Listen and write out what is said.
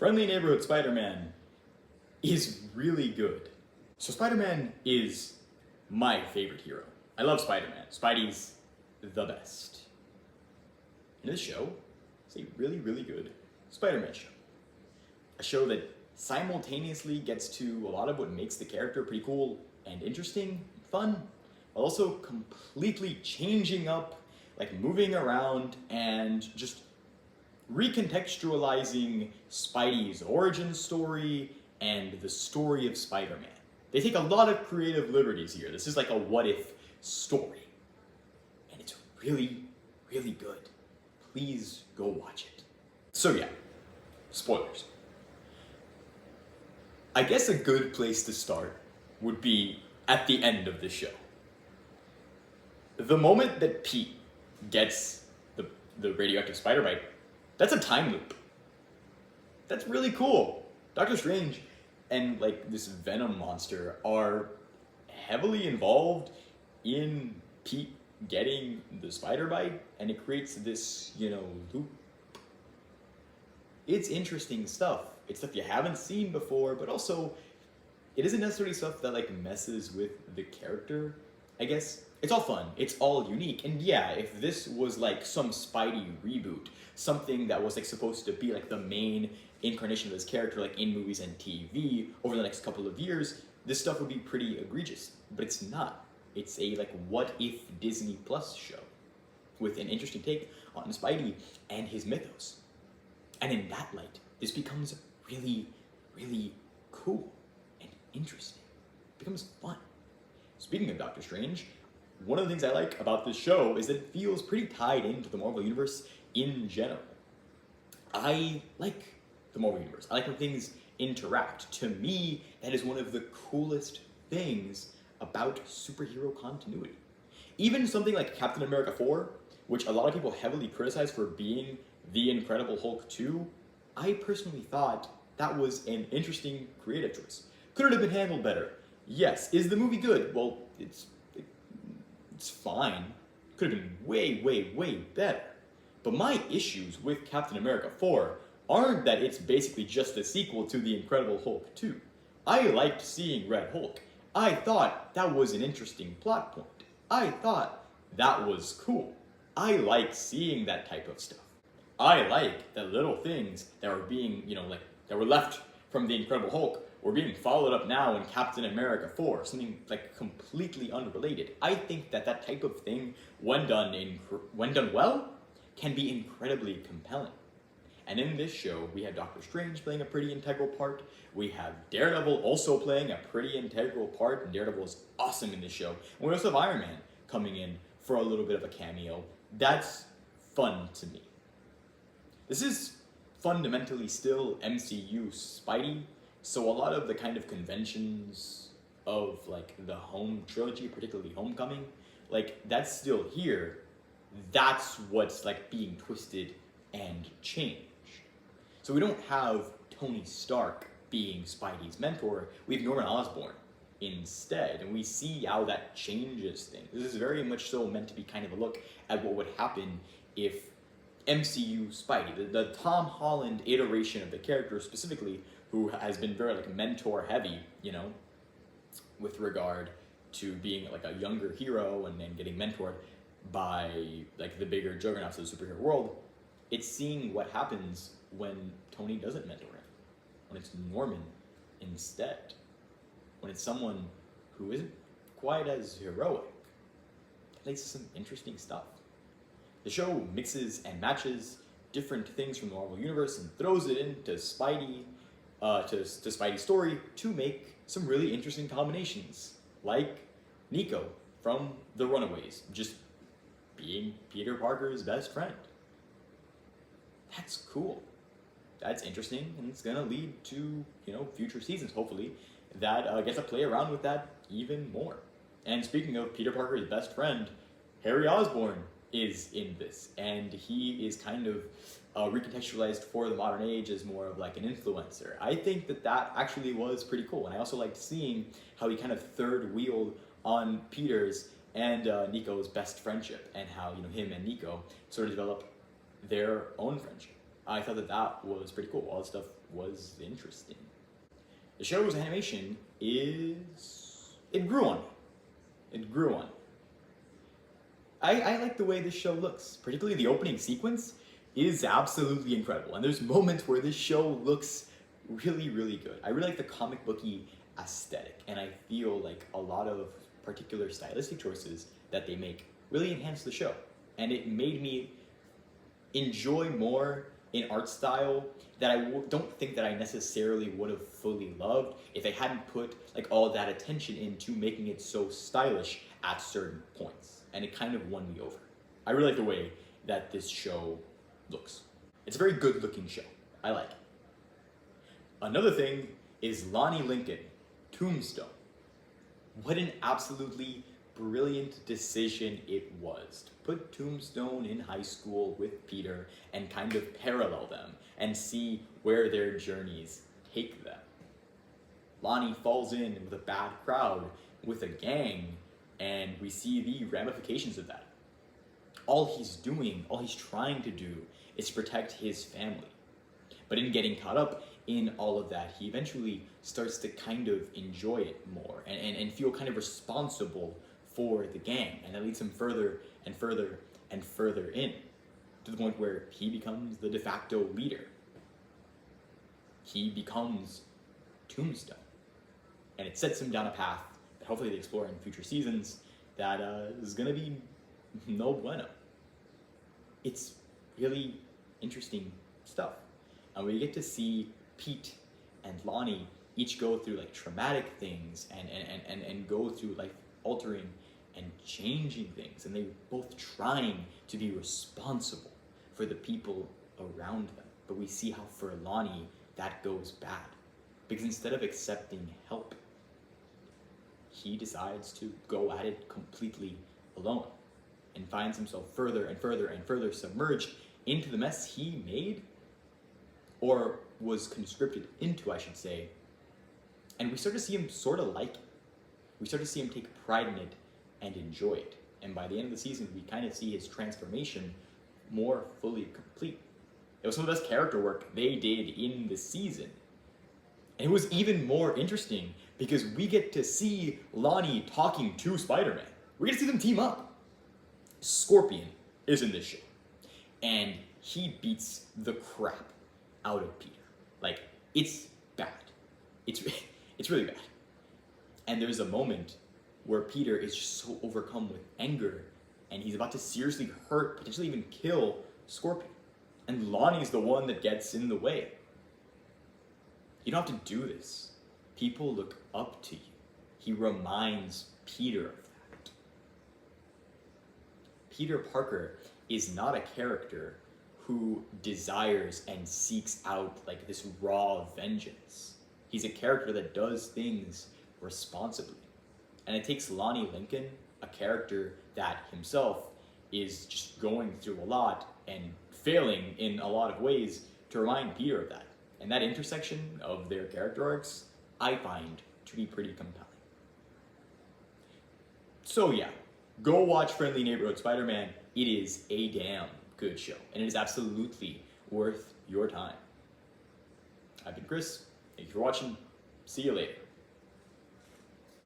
Friendly Neighborhood Spider-Man is really good. So Spider-Man is my favorite hero. I love Spider-Man. Spidey's the best. And this show is a really, really good Spider-Man show. A show that simultaneously gets to a lot of what makes the character pretty cool and interesting, fun, while also completely changing up, like moving around and just recontextualizing Spidey's origin story and the story of Spider-Man. They take a lot of creative liberties here. This is like a what-if story. And it's really, really good. Please go watch it. So yeah, spoilers. I guess a good place to start would be at the end of the show. The moment that Pete gets the radioactive spider bite, that's a time loop. That's really cool. Doctor Strange and like this Venom monster are heavily involved in Pete getting the spider bite, and it creates this, loop. It's interesting stuff. It's stuff you haven't seen before, but also it isn't necessarily stuff that like messes with the character, I guess. It's all fun, it's all unique, and yeah, if this was like some Spidey reboot, something that was like supposed to be like the main incarnation of this character like in movies and TV over the next couple of years, this stuff would be pretty egregious, but it's not. It's a like what if Disney Plus show with an interesting take on Spidey and his mythos. And in that light, this becomes really, really cool and interesting. It becomes fun. Speaking of Doctor Strange, one of the things I like about this show is that it feels pretty tied into the Marvel Universe in general. I like the Marvel Universe. I like when things interact. To me, that is one of the coolest things about superhero continuity. Even something like Captain America 4, which a lot of people heavily criticize for being The Incredible Hulk 2, I personally thought that was an interesting creative choice. Could it have been handled better? Yes. Is the movie good? Well, it's fine. Could have been way, way, way better. But my issues with Captain America 4 aren't that it's basically just a sequel to The Incredible Hulk 2. I liked seeing Red Hulk. I thought that was an interesting plot point. I thought that was cool. I like seeing that type of stuff. I like that little things that were being, that were left from The Incredible Hulk were being followed up now in Captain America 4, something like completely unrelated. I think that that type of thing, when done well, can be incredibly compelling. And in this show, we have Doctor Strange playing a pretty integral part. We have Daredevil also playing a pretty integral part, and Daredevil is awesome in this show. And we also have Iron Man coming in for a little bit of a cameo. That's fun to me. This is fundamentally still MCU Spidey, so a lot of the kind of conventions of like the home trilogy, particularly Homecoming, like that's still here. That's what's like being twisted and changed. So we don't have Tony Stark being Spidey's mentor, we have Norman Osborn instead, and we see how that changes things. This is very much so meant to be kind of a look at what would happen if MCU Spidey, the Tom Holland iteration of the character specifically, who has been very like mentor heavy, with regard to being like a younger hero and then getting mentored by like the bigger juggernauts of the superhero world. It's seeing what happens when Tony doesn't mentor him, when it's Norman instead, when it's someone who isn't quite as heroic. It makes some interesting stuff. The show mixes and matches different things from the Marvel Universe and throws it into Spidey, to Spidey's story to make some really interesting combinations, like Nico from The Runaways, just being Peter Parker's best friend. That's cool. That's interesting, and it's gonna lead to, future seasons, hopefully, that get to play around with that even more. And speaking of Peter Parker's best friend, Harry Osborn is in this, and he is kind of recontextualized for the modern age as more of like an influencer. I think that actually was pretty cool, and I also liked seeing how he kind of third wheeled on Peter's and Nico's best friendship, and how him and Nico sort of develop their own friendship. I thought that that was pretty cool. All this stuff was interesting. The show's animation it grew on me. It grew on me. I like the way this show looks. Particularly the opening sequence is absolutely incredible. And there's moments where this show looks really, really good. I really like the comic booky aesthetic. And I feel like a lot of particular stylistic choices that they make really enhance the show. And it made me enjoy more an art style that I don't think that I necessarily would have fully loved if they hadn't put like all that attention into making it so stylish at certain points. And it kind of won me over. I really like the way that this show looks. It's a very good looking show. I like it. Another thing is Lonnie Lincoln, Tombstone. What an absolutely brilliant decision it was to put Tombstone in high school with Peter and kind of parallel them and see where their journeys take them. Lonnie falls in with a bad crowd, with a gang, and we see the ramifications of that. All he's doing, all he's trying to do is to protect his family. But in getting caught up in all of that, he eventually starts to kind of enjoy it more and feel kind of responsible for the gang. And that leads him further and further and further in, to the point where he becomes the de facto leader. He becomes Tombstone. And it sets him down a path that hopefully they explore in future seasons that is gonna be no bueno. It's really interesting stuff. And we get to see Pete and Lonnie each go through like traumatic things and go through life altering and changing things, and they both trying to be responsible for the people around them. But we see how for Lonnie that goes bad, because instead of accepting help, he decides to go at it completely alone and finds himself further and further and further submerged into the mess he made, or was conscripted into, I should say. And we start to see him sort of like it. We start to see him take pride in it and enjoy it. And by the end of the season, we kind of see his transformation more fully complete. It was some of the best character work they did in the season. And it was even more interesting because we get to see Lonnie talking to Spider-Man. We get to see them team up. Scorpion is in this show, and he beats the crap out of Peter. Like, it's bad. It's really bad. And there's a moment where Peter is just so overcome with anger, and he's about to seriously hurt, potentially even kill Scorpion. And Lonnie's the one that gets in the way. You don't have to do this. People look up to you. He reminds Peter of that. Peter Parker is not a character who desires and seeks out like this raw vengeance. He's a character that does things responsibly. And it takes Lonnie Lincoln, a character that himself is just going through a lot and failing in a lot of ways, to remind Peter of that. And that intersection of their character arcs, I find to be pretty compelling. So yeah, go watch Friendly Neighborhood Spider-Man. It is a damn good show, and it is absolutely worth your time. I've been Chris. Thank you for watching. See you later.